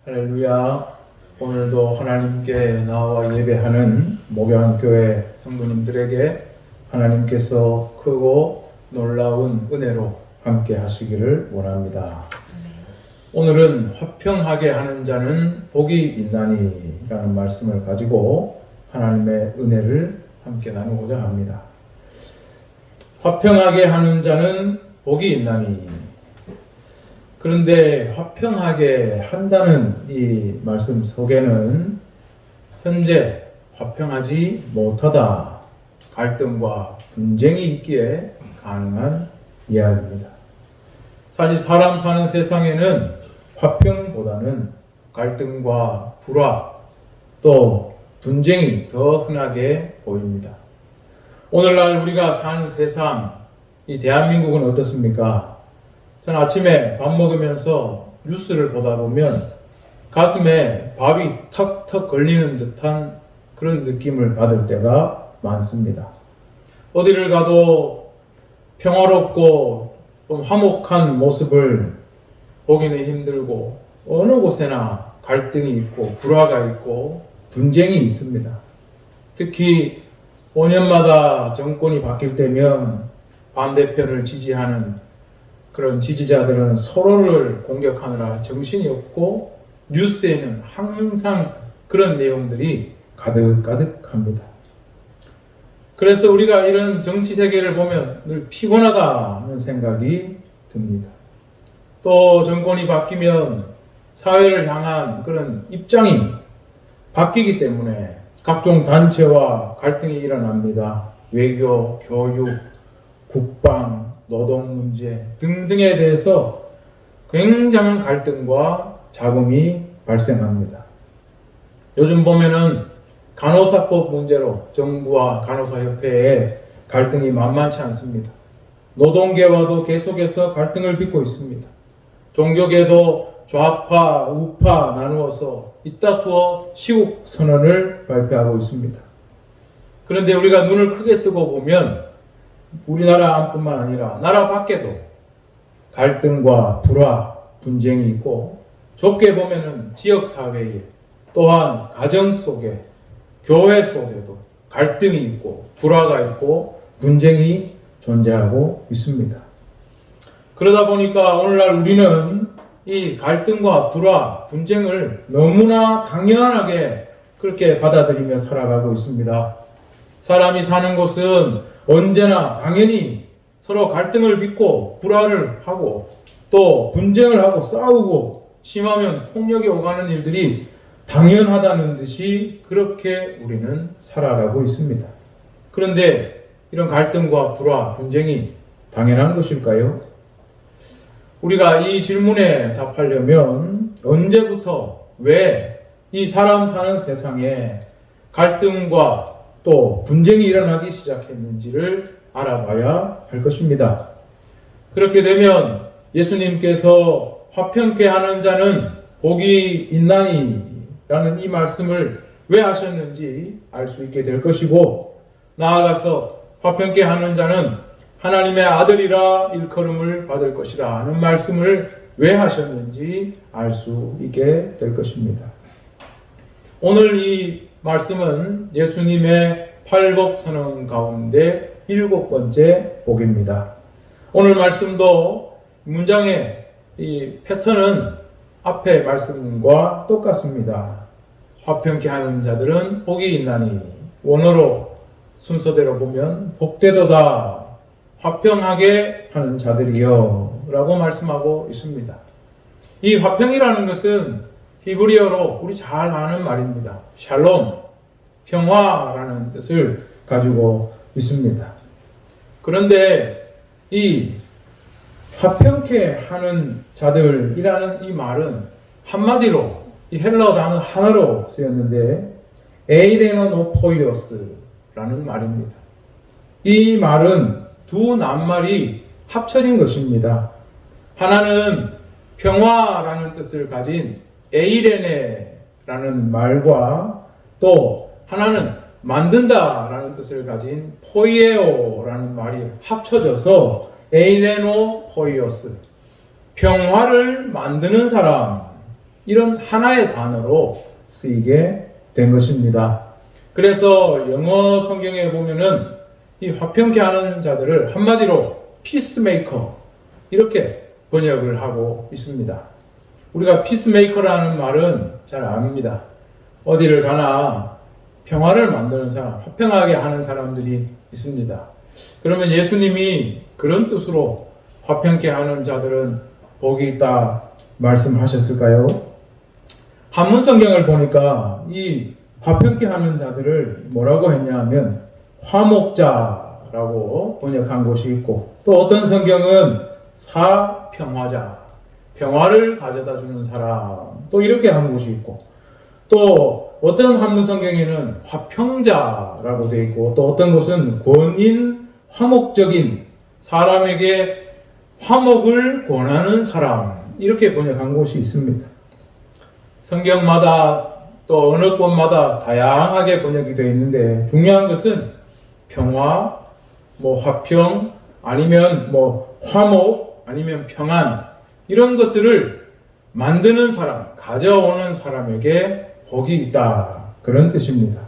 할렐루야. 오늘도 하나님께 나와 예배하는 목양교회 성도님들에게 하나님께서 크고 놀라운 은혜로 함께 하시기를 원합니다. 오늘은 화평하게 하는 자는 복이 있나니 라는 말씀을 가지고 하나님의 은혜를 함께 나누고자 합니다. 화평하게 하는 자는 복이 있나니. 그런데 화평하게 한다는 이 말씀 속에는 현재 화평하지 못하다, 갈등과 분쟁이 있기에 가능한 이야기입니다. 사실 사람 사는 세상에는 화평보다는 갈등과 불화, 또 분쟁이 더 흔하게 보입니다. 오늘날 우리가 사는 세상, 이 대한민국은 어떻습니까? 저는 아침에 밥 먹으면서 뉴스를 보다 보면 가슴에 밥이 턱턱 걸리는 듯한 그런 느낌을 받을 때가 많습니다. 어디를 가도 평화롭고 좀 화목한 모습을 보기는 힘들고 어느 곳에나 갈등이 있고 불화가 있고 분쟁이 있습니다. 특히 5년마다 정권이 바뀔 때면 반대편을 지지하는 그런 지지자들은 서로를 공격하느라 정신이 없고 뉴스에는 항상 그런 내용들이 가득가득합니다. 그래서 우리가 이런 정치 세계를 보면 늘 피곤하다는 생각이 듭니다. 또 정권이 바뀌면 사회를 향한 그런 입장이 바뀌기 때문에 각종 단체와 갈등이 일어납니다. 외교, 교육, 국방, 노동 문제 등등에 대해서 굉장한 갈등과 잡음이 발생합니다. 요즘 보면은 간호사법 문제로 정부와 간호사협회에 갈등이 만만치 않습니다. 노동계와도 계속해서 갈등을 빚고 있습니다. 종교계도 좌파, 우파 나누어서 이따투어 시국 선언을 발표하고 있습니다. 그런데 우리가 눈을 크게 뜨고 보면 우리나라뿐만 아니라 나라 밖에도 갈등과 불화, 분쟁이 있고 좁게 보면은 지역사회에 또한 가정 속에 교회 속에도 갈등이 있고 불화가 있고 분쟁이 존재하고 있습니다. 그러다 보니까 오늘날 우리는 이 갈등과 불화, 분쟁을 너무나 당연하게 그렇게 받아들이며 살아가고 있습니다. 사람이 사는 곳은 언제나 당연히 서로 갈등을 빚고 불화를 하고 또 분쟁을 하고 싸우고 심하면 폭력이 오가는 일들이 당연하다는 듯이 그렇게 우리는 살아가고 있습니다. 그런데 이런 갈등과 불화, 분쟁이 당연한 것일까요? 우리가 이 질문에 답하려면 언제부터 왜 이 사람 사는 세상에 갈등과 또 분쟁이 일어나기 시작했는지를 알아봐야 할 것입니다. 그렇게 되면 예수님께서 화평케 하는 자는 복이 있나니 라는 이 말씀을 왜 하셨는지 알 수 있게 될 것이고, 나아가서 화평케 하는 자는 하나님의 아들이라 일컬음을 받을 것이라 하는 말씀을 왜 하셨는지 알 수 있게 될 것입니다. 오늘 이 말씀은 예수님의 팔복 선언 가운데 7번째 복입니다. 오늘 말씀도 문장의 이 패턴은 앞의 말씀과 똑같습니다. 화평케 하는 자들은 복이 있나니, 원어로 순서대로 보면 복되도다 화평하게 하는 자들이여 라고 말씀하고 있습니다. 이 화평이라는 것은 히브리어로 우리 잘 아는 말입니다. 샬롬, 평화라는 뜻을 가지고 있습니다. 그런데 이 화평케 하는 자들이라는 이 말은 한마디로 이 헬라어 단어 하나로 쓰였는데 에이레노노포이오스라는 말입니다. 이 말은 두 낱말이 합쳐진 것입니다. 하나는 평화라는 뜻을 가진 에이레네라는 말과 또 하나는 만든다라는 뜻을 가진 포이에오라는 말이 합쳐져서 에이레노 포이오스, 평화를 만드는 사람 이런 하나의 단어로 쓰이게 된 것입니다. 그래서 영어 성경에 보면은 이 화평케 하는 자들을 한마디로 피스메이커 이렇게 번역을 하고 있습니다. 우리가 피스메이커라는 말은 잘 압니다. 어디를 가나 평화를 만드는 사람, 화평하게 하는 사람들이 있습니다. 그러면 예수님이 그런 뜻으로 화평케 하는 자들은 복이 있다 말씀하셨을까요? 한문 성경을 보니까 이 화평케 하는 자들을 뭐라고 했냐면 화목자라고 번역한 곳이 있고, 또 어떤 성경은 사평화자, 평화를 가져다 주는 사람, 또 이렇게 한 곳이 있고, 또 어떤 한문 성경에는 화평자라고 되어 있고, 또 어떤 곳은 권인, 화목적인 사람에게 화목을 권하는 사람, 이렇게 번역한 곳이 있습니다. 성경마다 또 어느 곳마다 다양하게 번역이 되어 있는데, 중요한 것은 평화, 화평, 아니면 화목, 아니면 평안, 이런 것들을 만드는 사람, 가져오는 사람에게 복이 있다, 그런 뜻입니다.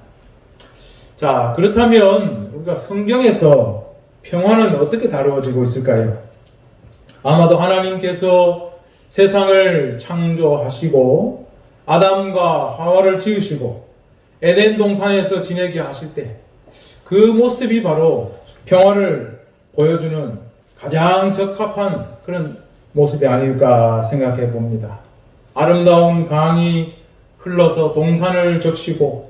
자, 그렇다면 우리가 성경에서 평화는 어떻게 다루어지고 있을까요? 아마도 하나님께서 세상을 창조하시고 아담과 하와를 지으시고 에덴 동산에서 지내게 하실 때 그 모습이 바로 평화를 보여주는 가장 적합한 그런 모습이 아닐까 생각해 봅니다. 아름다운 강이 흘러서 동산을 적시고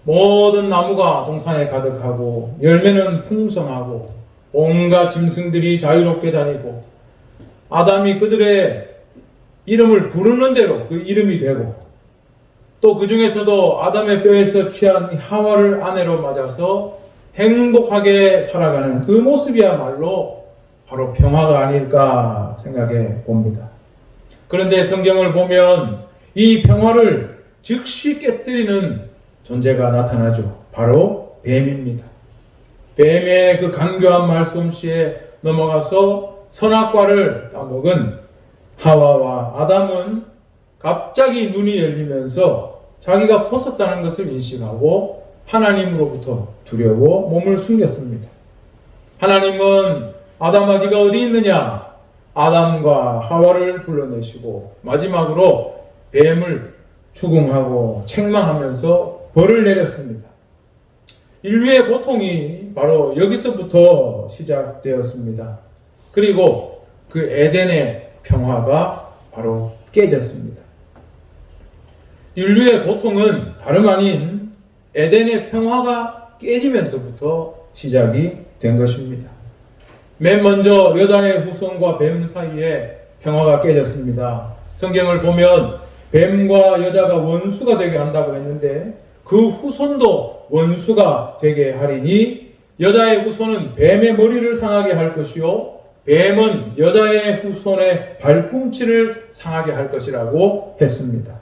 모든 나무가 동산에 가득하고 열매는 풍성하고 온갖 짐승들이 자유롭게 다니고 아담이 그들의 이름을 부르는 대로 그 이름이 되고, 또 그 중에서도 아담의 뼈에서 취한 하와를 아내로 맞아서 행복하게 살아가는 그 모습이야말로 바로 평화가 아닐까 생각해 봅니다. 그런데 성경을 보면 이 평화를 즉시 깨뜨리는 존재가 나타나죠. 바로 뱀입니다. 뱀의 그 간교한 말솜씨에 넘어가서 선악과를 따먹은 하와와 아담은 갑자기 눈이 열리면서 자기가 벗었다는 것을 인식하고 하나님으로부터 두려워 몸을 숨겼습니다. 하나님은 아담아 네가 어디 있느냐? 아담과 하와를 불러내시고 마지막으로 뱀을 추궁하고 책망하면서 벌을 내렸습니다. 인류의 고통이 바로 여기서부터 시작되었습니다. 그리고 그 에덴의 평화가 바로 깨졌습니다. 인류의 고통은 다름 아닌 에덴의 평화가 깨지면서부터 시작이 된 것입니다. 맨 먼저 여자의 후손과 뱀 사이에 평화가 깨졌습니다. 성경을 보면 뱀과 여자가 원수가 되게 한다고 했는데 그 후손도 원수가 되게 하리니 여자의 후손은 뱀의 머리를 상하게 할 것이요 뱀은 여자의 후손의 발꿈치를 상하게 할 것이라고 했습니다.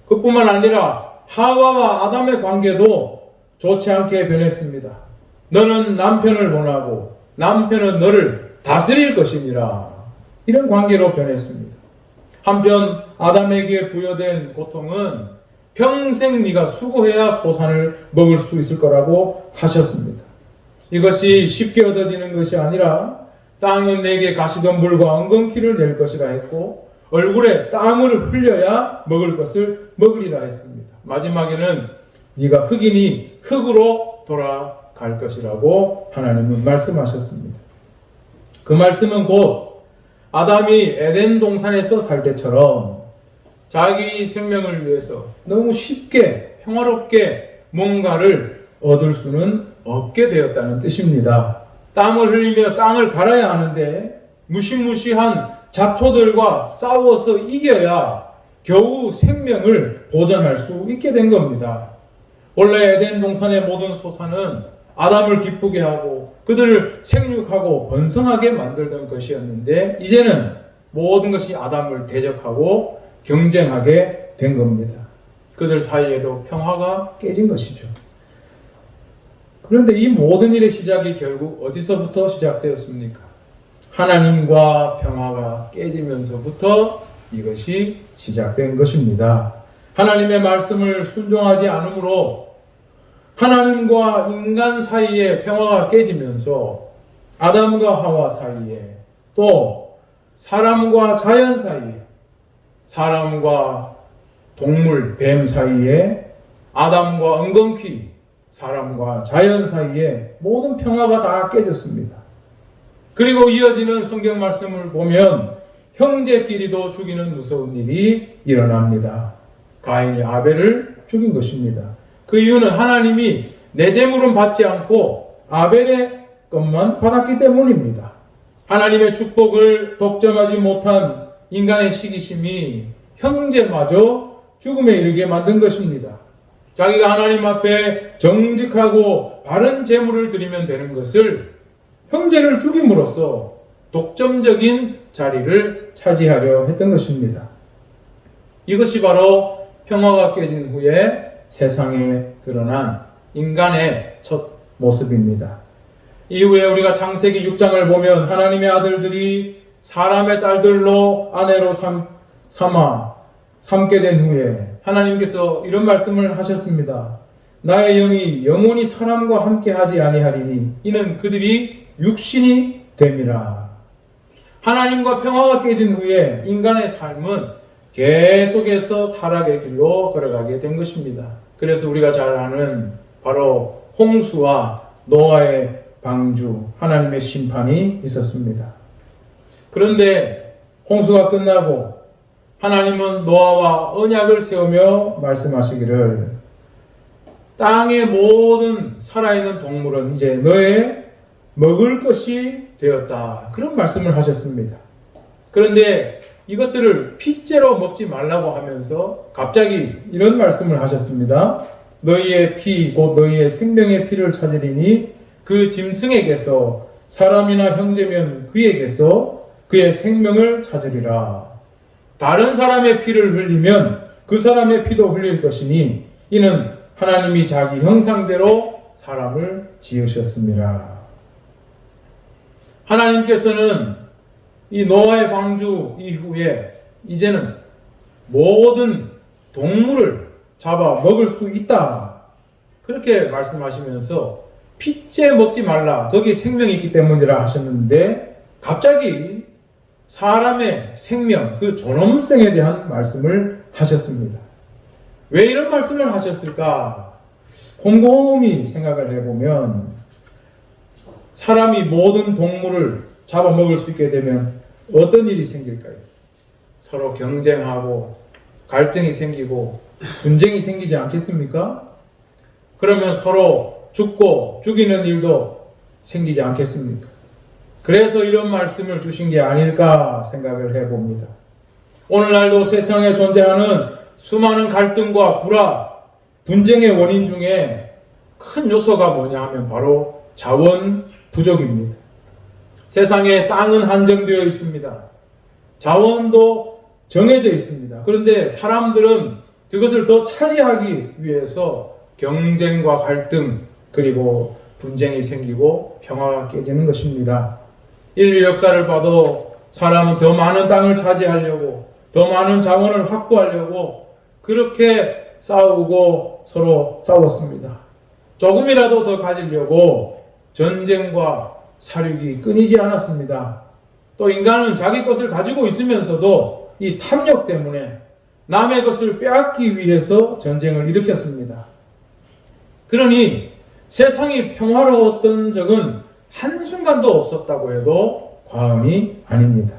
그뿐만 아니라 하와와 아담의 관계도 좋지 않게 변했습니다. 너는 남편을 원하고 남편은 너를 다스릴 것이니라, 이런 관계로 변했습니다. 한편 아담에게 부여된 고통은 평생 네가 수고해야 소산을 먹을 수 있을 거라고 하셨습니다. 이것이 쉽게 얻어지는 것이 아니라 땅은 내게 가시덤불과 엉겅퀴를 낼 것이라 했고 얼굴에 땀을 흘려야 먹을 것을 먹으리라 했습니다. 마지막에는 네가 흙이니 흙으로 돌아갈 것이라고 하나님은 말씀하셨습니다. 그 말씀은 곧 아담이 에덴 동산에서 살 때처럼 자기 생명을 위해서 너무 쉽게 평화롭게 뭔가를 얻을 수는 없게 되었다는 뜻입니다. 땀을 흘리며 땅을 갈아야 하는데 무시무시한 잡초들과 싸워서 이겨야 겨우 생명을 보존할 수 있게 된 겁니다. 원래 에덴 동산의 모든 소사는 아담을 기쁘게 하고 그들을 생육하고 번성하게 만들던 것이었는데 이제는 모든 것이 아담을 대적하고 경쟁하게 된 겁니다. 그들 사이에도 평화가 깨진 것이죠. 그런데 이 모든 일의 시작이 결국 어디서부터 시작되었습니까? 하나님과 평화가 깨지면서부터 이것이 시작된 것입니다. 하나님의 말씀을 순종하지 않으므로 하나님과 인간 사이의 평화가 깨지면서 아담과 하와 사이에, 또 사람과 자연 사이에, 사람과 동물, 뱀 사이에, 아담과 엉겅퀴, 사람과 자연 사이에 모든 평화가 다 깨졌습니다. 그리고 이어지는 성경 말씀을 보면 형제끼리도 죽이는 무서운 일이 일어납니다. 가인이 아벨을 죽인 것입니다. 그 이유는 하나님이 내 재물은 받지 않고 아벨의 것만 받았기 때문입니다. 하나님의 축복을 독점하지 못한 인간의 시기심이 형제마저 죽음에 이르게 만든 것입니다. 자기가 하나님 앞에 정직하고 바른 재물을 드리면 되는 것을 형제를 죽임으로써 독점적인 자리를 차지하려 했던 것입니다. 이것이 바로 평화가 깨진 후에 세상에 드러난 인간의 첫 모습입니다. 이후에 우리가 창세기 6장을 보면 하나님의 아들들이 사람의 딸들로 아내로 삼게 된 후에 하나님께서 이런 말씀을 하셨습니다. 나의 영이 영원히 사람과 함께 하지 아니하리니 이는 그들이 육신이 됨이라. 하나님과 평화가 깨진 후에 인간의 삶은 계속해서 타락의 길로 걸어가게 된 것입니다. 그래서 우리가 잘 아는 바로 홍수와 노아의 방주, 하나님의 심판이 있었습니다. 그런데 홍수가 끝나고 하나님은 노아와 언약을 세우며 말씀하시기를 땅의 모든 살아있는 동물은 이제 너의 먹을 것이 되었다. 그런 말씀을 하셨습니다. 그런데 이것들을 핏째로 먹지 말라고 하면서 갑자기 이런 말씀을 하셨습니다. 너희의 피, 곧 너희의 생명의 피를 찾으리니 그 짐승에게서 사람이나 형제면 그에게서 그의 생명을 찾으리라. 다른 사람의 피를 흘리면 그 사람의 피도 흘릴 것이니 이는 하나님이 자기 형상대로 사람을 지으셨습니다. 하나님께서는 이 노아의 방주 이후에 이제는 모든 동물을 잡아 먹을 수 있다. 그렇게 말씀하시면서 핏째 먹지 말라. 거기에 생명이 있기 때문이라 하셨는데 갑자기 사람의 생명, 그 존엄성에 대한 말씀을 하셨습니다. 왜 이런 말씀을 하셨을까? 곰곰이 생각을 해보면 사람이 모든 동물을 잡아먹을 수 있게 되면 어떤 일이 생길까요? 서로 경쟁하고 갈등이 생기고 분쟁이 생기지 않겠습니까? 그러면 서로 죽고 죽이는 일도 생기지 않겠습니까? 그래서 이런 말씀을 주신 게 아닐까 생각을 해봅니다. 오늘날도 세상에 존재하는 수많은 갈등과 불화, 분쟁의 원인 중에 큰 요소가 뭐냐 하면 바로 자원 부족입니다. 세상에 땅은 한정되어 있습니다. 자원도 정해져 있습니다. 그런데 사람들은 그것을 더 차지하기 위해서 경쟁과 갈등 그리고 분쟁이 생기고 평화가 깨지는 것입니다. 인류 역사를 봐도 사람은 더 많은 땅을 차지하려고 더 많은 자원을 확보하려고 그렇게 싸우고 서로 싸웠습니다. 조금이라도 더 가지려고 전쟁과 살육이 끊이지 않았습니다. 또 인간은 자기 것을 가지고 있으면서도 이 탐욕 때문에 남의 것을 빼앗기 위해서 전쟁을 일으켰습니다. 그러니 세상이 평화로웠던 적은 한순간도 없었다고 해도 과언이 아닙니다.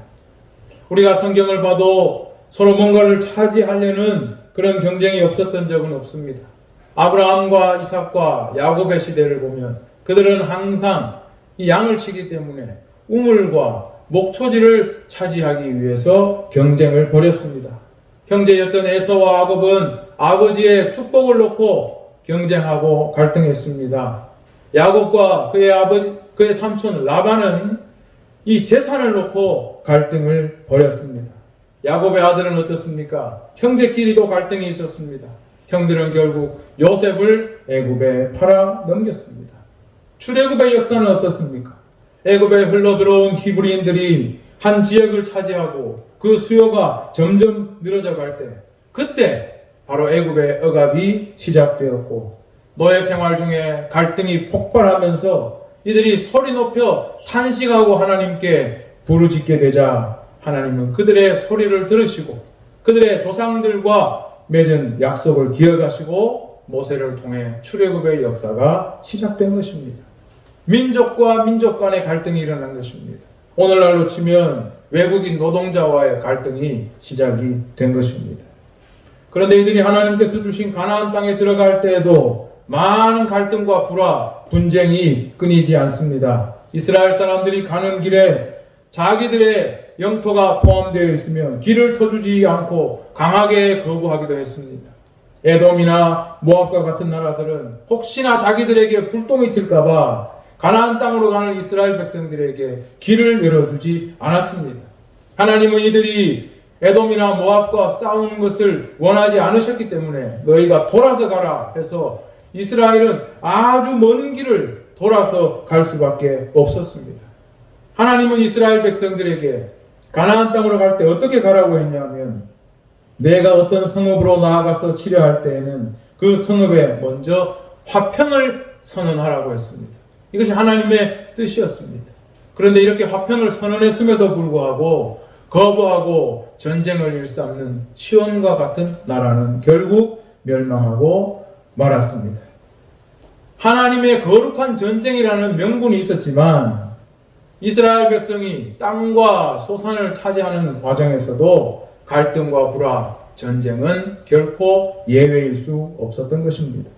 우리가 성경을 봐도 서로 뭔가를 차지하려는 그런 경쟁이 없었던 적은 없습니다. 아브라함과 이삭과 야곱의 시대를 보면 그들은 항상 이 양을 치기 때문에 우물과 목초지를 차지하기 위해서 경쟁을 벌였습니다. 형제였던 에서와 야곱은 아버지의 축복을 놓고 경쟁하고 갈등했습니다. 야곱과 그의 삼촌 라반은 이 재산을 놓고 갈등을 벌였습니다. 야곱의 아들은 어떻습니까? 형제끼리도 갈등이 있었습니다. 형들은 결국 요셉을 애굽에 팔아 넘겼습니다. 출애굽의 역사는 어떻습니까? 애굽에 흘러들어온 히브리인들이 한 지역을 차지하고 그 수요가 점점 늘어져 갈 때, 그때 바로 애굽의 억압이 시작되었고 노예 생활 중에 갈등이 폭발하면서 이들이 소리 높여 탄식하고 하나님께 부르짖게 되자 하나님은 그들의 소리를 들으시고 그들의 조상들과 맺은 약속을 기억하시고 모세를 통해 출애굽의 역사가 시작된 것입니다. 민족과 민족 간의 갈등이 일어난 것입니다. 오늘날로 치면 외국인 노동자와의 갈등이 시작이 된 것입니다. 그런데 이들이 하나님께서 주신 가나안 땅에 들어갈 때에도 많은 갈등과 불화, 분쟁이 끊이지 않습니다. 이스라엘 사람들이 가는 길에 자기들의 영토가 포함되어 있으면 길을 터주지 않고 강하게 거부하기도 했습니다. 에돔이나 모압과 같은 나라들은 혹시나 자기들에게 불똥이 튈까봐 가나안 땅으로 가는 이스라엘 백성들에게 길을 열어주지 않았습니다. 하나님은 이들이 에돔이나 모압과 싸우는 것을 원하지 않으셨기 때문에 너희가 돌아서 가라 해서 이스라엘은 아주 먼 길을 돌아서 갈 수밖에 없었습니다. 하나님은 이스라엘 백성들에게 가나안 땅으로 갈 때 어떻게 가라고 했냐면 내가 어떤 성읍으로 나아가서 치료할 때에는 그 성읍에 먼저 화평을 선언하라고 했습니다. 이것이 하나님의 뜻이었습니다. 그런데 이렇게 화평을 선언했음에도 불구하고 거부하고 전쟁을 일삼는 시온과 같은 나라는 결국 멸망하고 말았습니다. 하나님의 거룩한 전쟁이라는 명분이 있었지만 이스라엘 백성이 땅과 소산을 차지하는 과정에서도 갈등과 불화, 전쟁은 결코 예외일 수 없었던 것입니다.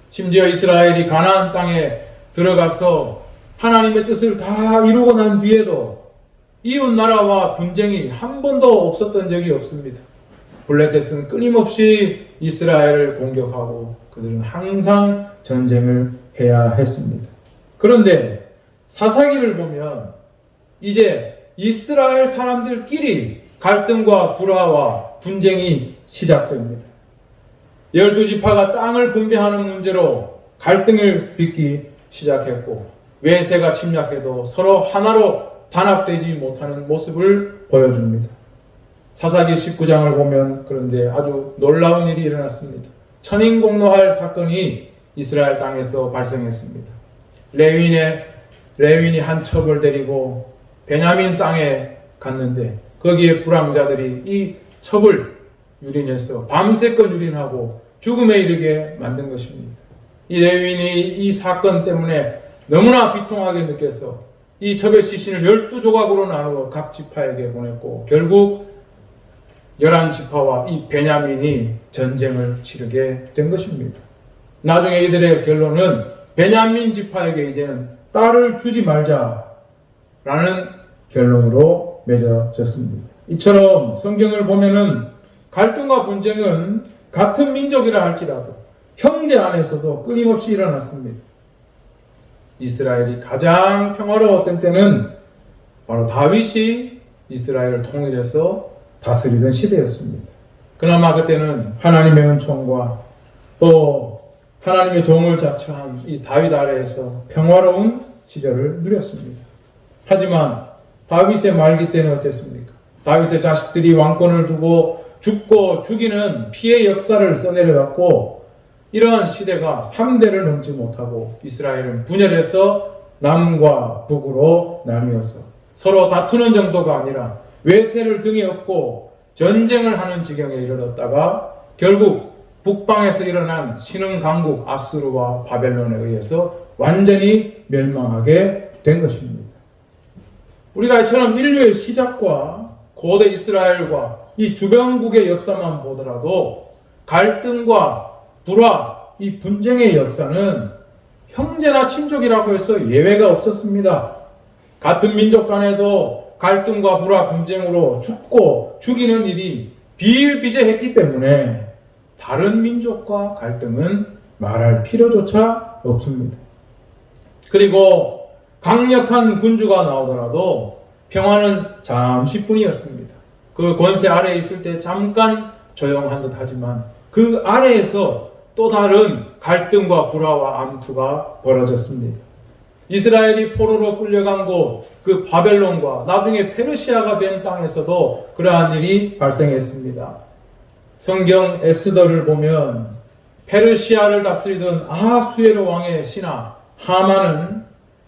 심지어 이스라엘이 가나안 땅에 들어가서 하나님의 뜻을 다 이루고 난 뒤에도 이웃 나라와 분쟁이 한 번도 없었던 적이 없습니다. 블레셋은 끊임없이 이스라엘을 공격하고 그들은 항상 전쟁을 해야 했습니다. 그런데 사사기를 보면 이제 이스라엘 사람들끼리 갈등과 불화와 분쟁이 시작됩니다. 12지파가 땅을 분배하는 문제로 갈등을 빚기 시작했고 외세가 침략해도 서로 하나로 단합되지 못하는 모습을 보여줍니다. 사사기 19장을 보면 그런데 아주 놀라운 일이 일어났습니다. 천인공노할 사건이 이스라엘 땅에서 발생했습니다. 레위인이 한 첩을 데리고 베냐민 땅에 갔는데 거기에 불황자들이 이 첩을 유린해서 밤새껏 유린하고 죽음에 이르게 만든 것입니다. 이 레위인이 이 사건 때문에 너무나 비통하게 느껴서 이 첩의 시신을 12조각으로 나누어 각 지파에게 보냈고 결국 11지파와 이 베냐민이 전쟁을 치르게 된 것입니다. 나중에 이들의 결론은 베냐민 지파에게 이제는 딸을 주지 말자라는 결론으로 맺어졌습니다. 이처럼 성경을 보면은 갈등과 분쟁은 같은 민족이라 할지라도 형제 안에서도 끊임없이 일어났습니다. 이스라엘이 가장 평화로웠던 때는 바로 다윗이 이스라엘을 통일해서 다스리던 시대였습니다. 그나마 그때는 하나님의 은총과 또 하나님의 종을 자처한 이 다윗 아래에서 평화로운 시절을 누렸습니다. 하지만 다윗의 말기 때는 어땠습니까? 다윗의 자식들이 왕권을 두고 죽고 죽이는 피해 역사를 써내려갔고 이러한 시대가 3대를 넘지 못하고 이스라엘은 분열해서 남과 북으로 나뉘어서 서로 다투는 정도가 아니라 외세를 등에 업고 전쟁을 하는 지경에 이르렀다가 결국 북방에서 일어난 신흥 강국 아수르와 바벨론에 의해서 완전히 멸망하게 된 것입니다. 우리가 이처럼 인류의 시작과 고대 이스라엘과 이 주변국의 역사만 보더라도 갈등과 불화, 이 분쟁의 역사는 형제나 친족이라고 해서 예외가 없었습니다. 같은 민족 간에도 갈등과 불화, 분쟁으로 죽고 죽이는 일이 비일비재했기 때문에 다른 민족과 갈등은 말할 필요조차 없습니다. 그리고 강력한 군주가 나오더라도 평화는 잠시뿐이었습니다. 그 권세 아래에 있을 때 잠깐 조용한 듯 하지만 그 아래에서 또 다른 갈등과 불화와 암투가 벌어졌습니다. 이스라엘이 포로로 끌려간 곳, 그 바벨론과 나중에 페르시아가 된 땅에서도 그러한 일이 발생했습니다. 성경 에스더를 보면 페르시아를 다스리던 아하수에로 왕의 신하 하만은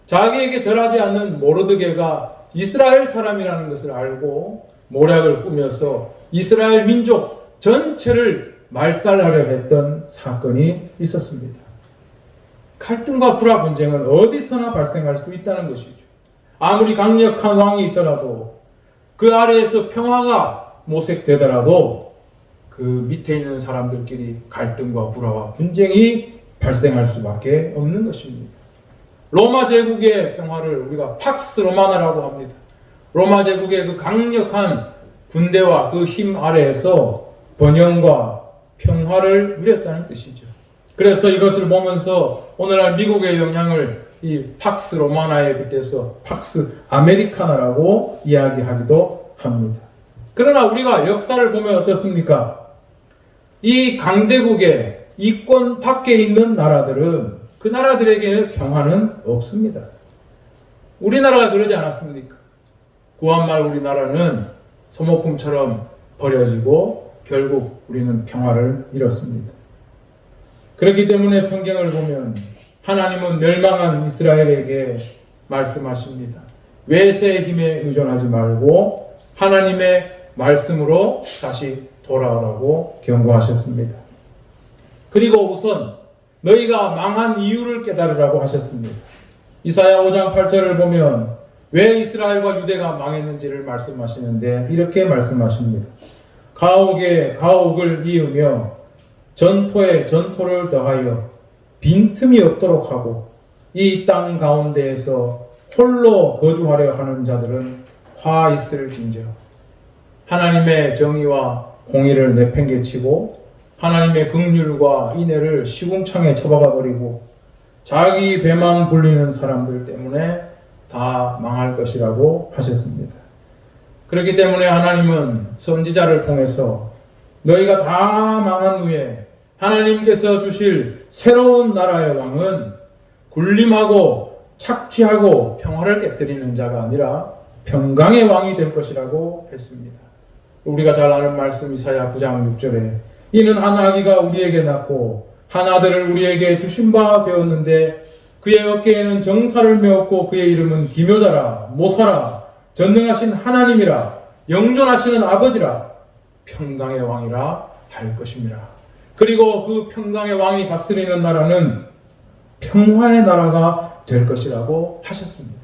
자기에게 절하지 않는 모르드게가 이스라엘 사람이라는 것을 알고 모략을 꾸며서 이스라엘 민족 전체를 말살하려 했던 사건이 있었습니다. 갈등과 불화 분쟁은 어디서나 발생할 수 있다는 것이죠. 아무리 강력한 왕이 있더라도 그 아래에서 평화가 모색되더라도 그 밑에 있는 사람들끼리 갈등과 불화와 분쟁이 발생할 수밖에 없는 것입니다. 로마 제국의 평화를 우리가 팍스 로마나라고 합니다. 로마 제국의 그 강력한 군대와 그 힘 아래에서 번영과 평화를 누렸다는 뜻이죠. 그래서 이것을 보면서 오늘날 미국의 영향을 이 팍스 로마나에 빗대서 팍스 아메리카나라고 이야기하기도 합니다. 그러나 우리가 역사를 보면 어떻습니까? 이 강대국의 이권 밖에 있는 나라들은 그 나라들에게는 평화는 없습니다. 우리나라가 그러지 않았습니까? 구한말 우리나라는 소모품처럼 버려지고 결국 우리는 평화를 잃었습니다. 그렇기 때문에 성경을 보면 하나님은 멸망한 이스라엘에게 말씀하십니다. 외세의 힘에 의존하지 말고 하나님의 말씀으로 다시 돌아오라고 경고하셨습니다. 그리고 우선 너희가 망한 이유를 깨달으라고 하셨습니다. 이사야 5장 8절을 보면 왜 이스라엘과 유대가 망했는지를 말씀하시는데 이렇게 말씀하십니다. 가옥에 가옥을 이으며 전토에 전토를 더하여 빈틈이 없도록 하고 이 땅 가운데에서 홀로 거주하려 하는 자들은 화 있을 징조. 하나님의 정의와 공의를 내팽개치고 하나님의 긍휼과 인애를 시궁창에 처박아 버리고 자기 배만 불리는 사람들 때문에 다 망할 것이라고 하셨습니다. 그렇기 때문에 하나님은 선지자를 통해서 너희가 다 망한 후에 하나님께서 주실 새로운 나라의 왕은 군림하고 착취하고 평화를 깨뜨리는 자가 아니라 평강의 왕이 될 것이라고 했습니다. 우리가 잘 아는 말씀 이사야 9장 6절에 이는 한 아기가 우리에게 낳고 한 아들을 우리에게 주신 바 되었는데 그의 어깨에는 정사를 메었고 그의 이름은 기묘자라 모사라 전능하신 하나님이라 영존하시는 아버지라 평강의 왕이라 할 것입니다. 그리고 그 평강의 왕이 다스리는 나라는 평화의 나라가 될 것이라고 하셨습니다.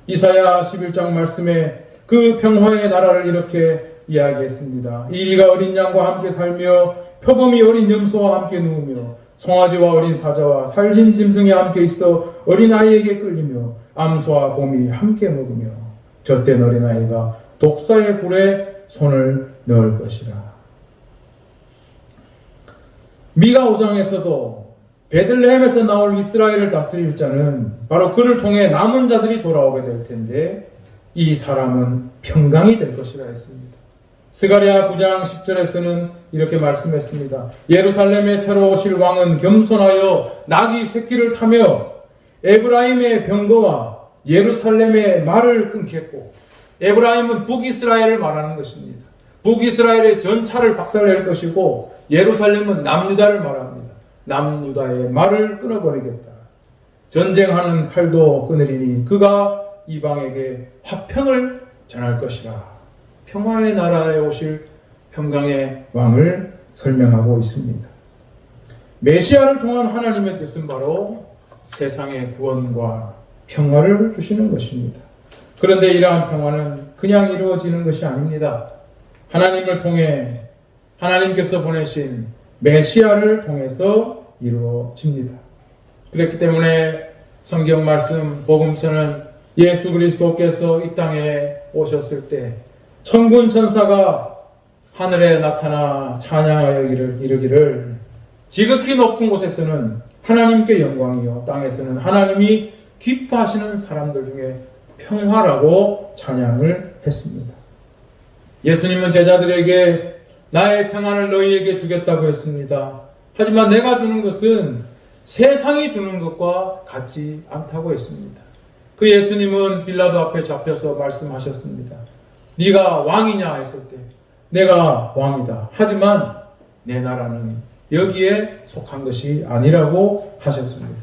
이사야 11장 말씀에 그 평화의 나라를 이렇게 이야기했습니다. 이리가 어린 양과 함께 살며 표범이 어린 염소와 함께 누우며 송아지와 어린 사자와 살진 짐승이 함께 있어 어린아이에게 끌리며 암소와 곰이 함께 먹으며 젖된 어린아이가 독사의 굴에 손을 넣을 것이라. 미가 5장에서도 베들레헴에서 나올 이스라엘을 다스릴 자는 바로 그를 통해 남은 자들이 돌아오게 될 텐데 이 사람은 평강이 될 것이라 했습니다. 스가랴 9장 10절에서는 이렇게 말씀했습니다. 예루살렘에 새로 오실 왕은 겸손하여 나귀 새끼를 타며 에브라임의 병거와 예루살렘의 말을 끊겠고, 에브라임은 북이스라엘을 말하는 것입니다. 북이스라엘의 전차를 박살낼 것이고 예루살렘은 남유다를 말합니다. 남유다의 말을 끊어버리겠다. 전쟁하는 칼도 끊으리니 그가 이방에게 화평을 전할 것이라. 평화의 나라에 오실 평강의 왕을 설명하고 있습니다. 메시아를 통한 하나님의 뜻은 바로 세상의 구원과 평화를 주시는 것입니다. 그런데 이러한 평화는 그냥 이루어지는 것이 아닙니다. 하나님을 통해 하나님께서 보내신 메시아를 통해서 이루어집니다. 그렇기 때문에 성경 말씀 복음서는 예수 그리스도께서 이 땅에 오셨을 때 천군 천사가 하늘에 나타나 찬양하여 이르기를 지극히 높은 곳에서는 하나님께 영광이요 땅에서는 하나님이 기뻐하시는 사람들 중에 평화라고 찬양을 했습니다. 예수님은 제자들에게 나의 평안을 너희에게 주겠다고 했습니다. 하지만 내가 주는 것은 세상이 주는 것과 같지 않다고 했습니다. 그 예수님은 빌라도 앞에 잡혀서 말씀하셨습니다. 네가 왕이냐 했을 때 내가 왕이다. 하지만 내 나라는 여기에 속한 것이 아니라고 하셨습니다.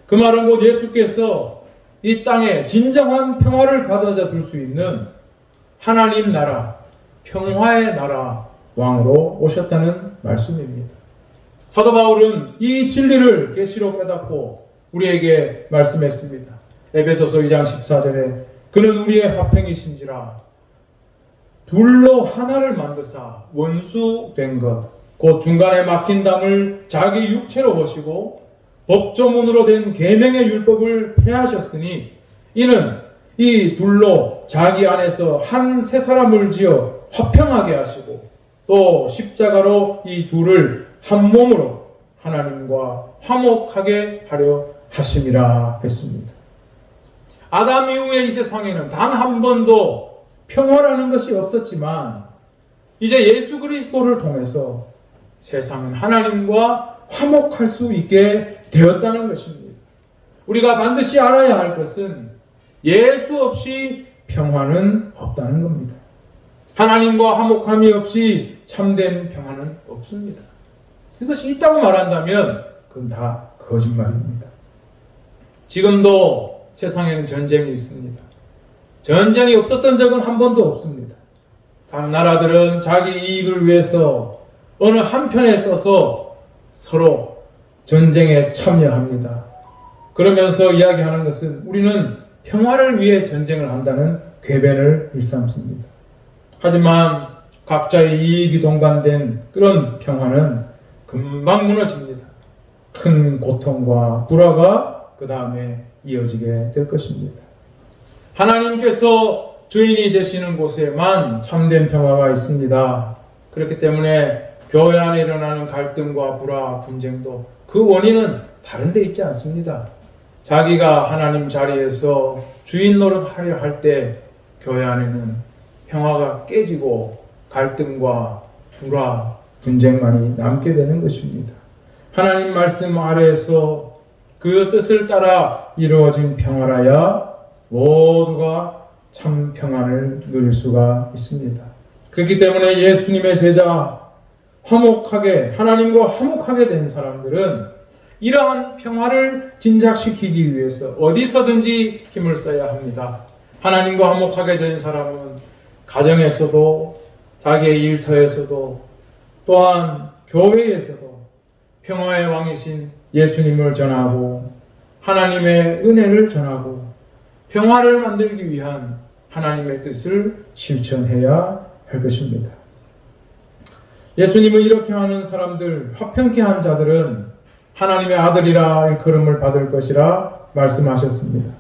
그 말은 곧 예수께서 이 땅에 진정한 평화를 가져다 줄 수 있는 하나님 나라, 평화의 나라 왕으로 오셨다는 말씀입니다. 사도 바울은 이 진리를 계시로 깨닫고 우리에게 말씀했습니다. 에베소서 2장 14절에 그는 우리의 화평이신지라 둘로 하나를 만드사 원수 된 것 곧 중간에 막힌 담을 자기 육체로 보시고 법조문으로 된 계명의 율법을 폐하셨으니 이는 이 둘로 자기 안에서 한 새 사람을 지어 화평하게 하시고 또 십자가로 이 둘을 한 몸으로 하나님과 화목하게 하려 하심이라 했습니다. 아담 이후에 이 세상에는 단 한 번도 평화라는 것이 없었지만 이제 예수 그리스도를 통해서 세상은 하나님과 화목할 수 있게 되었다는 것입니다. 우리가 반드시 알아야 할 것은 예수 없이 평화는 없다는 겁니다. 하나님과 화목함이 없이 참된 평화는 없습니다. 이것이 있다고 말한다면 그건 다 거짓말입니다. 지금도 세상에는 전쟁이 있습니다. 전쟁이 없었던 적은 한 번도 없습니다. 각 나라들은 자기 이익을 위해서 어느 한편에 서서 서로 전쟁에 참여합니다. 그러면서 이야기하는 것은 우리는 평화를 위해 전쟁을 한다는 궤변을 일삼습니다. 하지만 각자의 이익이 동반된 그런 평화는 금방 무너집니다. 큰 고통과 불화가 그 다음에 이어지게 될 것입니다. 하나님께서 주인이 되시는 곳에만 참된 평화가 있습니다. 그렇기 때문에 교회 안에 일어나는 갈등과 불화, 분쟁도 그 원인은 다른 데 있지 않습니다. 자기가 하나님 자리에서 주인 노릇하려 할 때 교회 안에는 평화가 깨지고 갈등과 불화, 분쟁만이 남게 되는 것입니다. 하나님 말씀 아래에서 그 뜻을 따라 이루어진 평화라야 모두가 참 평안을 누릴 수가 있습니다. 그렇기 때문에 예수님의 제자, 화목하게, 하나님과 화목하게 된 사람들은 이러한 평화를 진작시키기 위해서 어디서든지 힘을 써야 합니다. 하나님과 화목하게 된 사람은 가정에서도 자기의 일터에서도 또한 교회에서도 평화의 왕이신 예수님을 전하고 하나님의 은혜를 전하고 평화를 만들기 위한 하나님의 뜻을 실천해야 할 것입니다. 예수님은 이렇게 하는 사람들, 화평케 한 자들은 하나님의 아들이라 일컬음을 받을 것이라 말씀하셨습니다.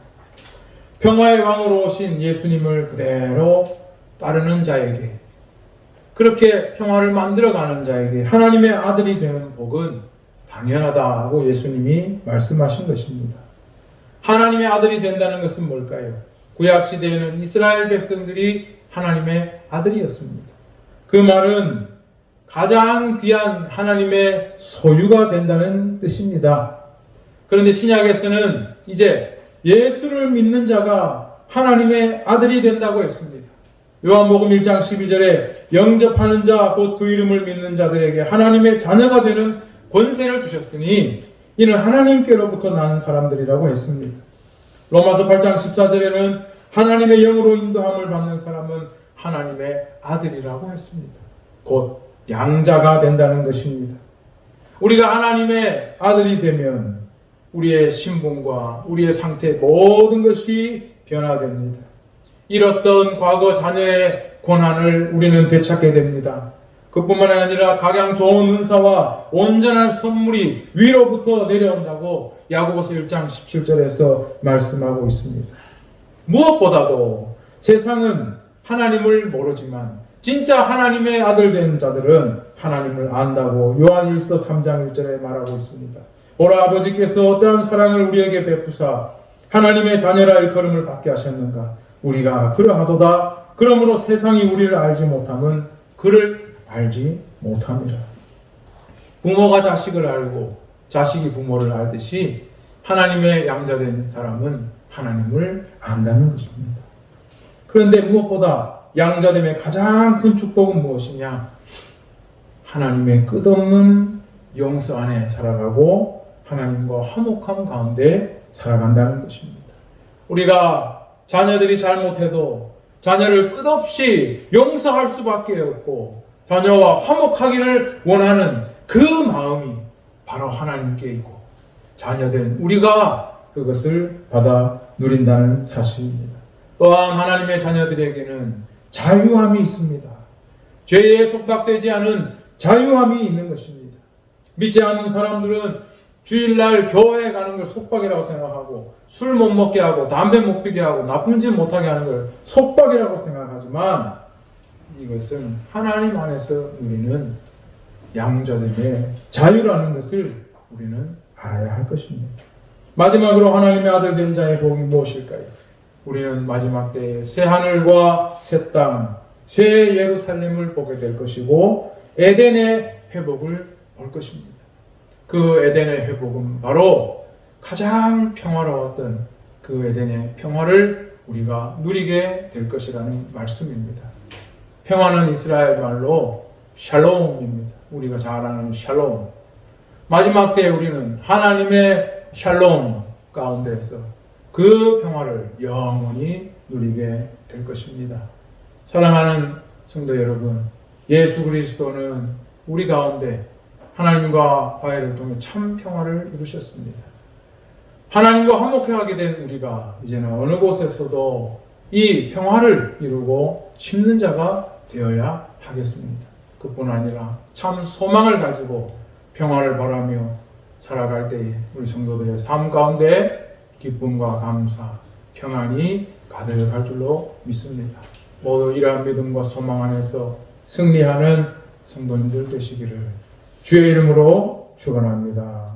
평화의 왕으로 오신 예수님을 그대로 따르는 자에게, 그렇게 평화를 만들어가는 자에게 하나님의 아들이 되는 복은 당연하다고 예수님이 말씀하신 것입니다. 하나님의 아들이 된다는 것은 뭘까요? 구약시대에는 이스라엘 백성들이 하나님의 아들이었습니다. 그 말은 가장 귀한 하나님의 소유가 된다는 뜻입니다. 그런데 신약에서는 이제 예수를 믿는 자가 하나님의 아들이 된다고 했습니다. 요한복음 1장 12절에 영접하는 자 곧 그 이름을 믿는 자들에게 하나님의 자녀가 되는 권세를 주셨으니 이는 하나님께로부터 난 사람들이라고 했습니다. 로마서 8장 14절에는 하나님의 영으로 인도함을 받는 사람은 하나님의 아들이라고 했습니다. 곧 양자가 된다는 것입니다. 우리가 하나님의 아들이 되면 우리의 신분과 우리의 상태 모든 것이 변화됩니다. 잃었던 과거 자녀의 권한을 우리는 되찾게 됩니다. 그뿐만 아니라 각양 좋은 은사와 온전한 선물이 위로부터 내려온다고 야고보서 1장 17절에서 말씀하고 있습니다. 무엇보다도 세상은 하나님을 모르지만 진짜 하나님의 아들 된 자들은 하나님을 안다고 요한일서 3장 1절에 말하고 있습니다. 보라, 아버지께서 어떠한 사랑을 우리에게 베푸사 하나님의 자녀라 일컬음을 받게 하셨는가. 우리가 그러하도다. 그러므로 세상이 우리를 알지 못함은 그를 알지 못함이라. 부모가 자식을 알고 자식이 부모를 알듯이 하나님의 양자된 사람은 하나님을 안다는 것입니다. 그런데 무엇보다 양자됨의 가장 큰 축복은 무엇이냐? 하나님의 끝없는 용서 안에 살아가고 하나님과 화목함 가운데 살아간다는 것입니다. 우리가 자녀들이 잘못해도 자녀를 끝없이 용서할 수밖에 없고 자녀와 화목하기를 원하는 그 마음이 바로 하나님께 있고 자녀된 우리가 그것을 받아 누린다는 사실입니다. 또한 하나님의 자녀들에게는 자유함이 있습니다. 죄에 속박되지 않은 자유함이 있는 것입니다. 믿지 않는 사람들은 주일날 교회에 가는 걸 속박이라고 생각하고 술 못 먹게 하고 담배 못 피게 하고 나쁜 짓 못하게 하는 걸 속박이라고 생각하지만 이것은 하나님 안에서 누리는 양자됨의 자유라는 것을 우리는 알아야 할 것입니다. 마지막으로 하나님의 아들 된 자의 복이 무엇일까요? 우리는 마지막 때에 새 하늘과 새 땅, 새 예루살렘을 보게 될 것이고 에덴의 회복을 볼 것입니다. 그 에덴의 회복은 바로 가장 평화로웠던 그 에덴의 평화를 우리가 누리게 될 것이라는 말씀입니다. 평화는 이스라엘 말로 샬롬입니다. 우리가 잘 아는 샬롬. 마지막 때에 우리는 하나님의 샬롬 가운데서 그 평화를 영원히 누리게 될 것입니다. 사랑하는 성도 여러분, 예수 그리스도는 우리 가운데 하나님과 화해를 통해 참 평화를 이루셨습니다. 하나님과 화목하게 된 우리가 이제는 어느 곳에서도 이 평화를 이루고 심는 자가 되어야 하겠습니다. 그뿐 아니라 참 소망을 가지고 평화를 바라며 살아갈 때에 우리 성도들의 삶 가운데 기쁨과 감사, 평안이 가득할 줄로 믿습니다. 모두 이러한 믿음과 소망 안에서 승리하는 성도님들 되시기를 주의 이름으로 축원합니다.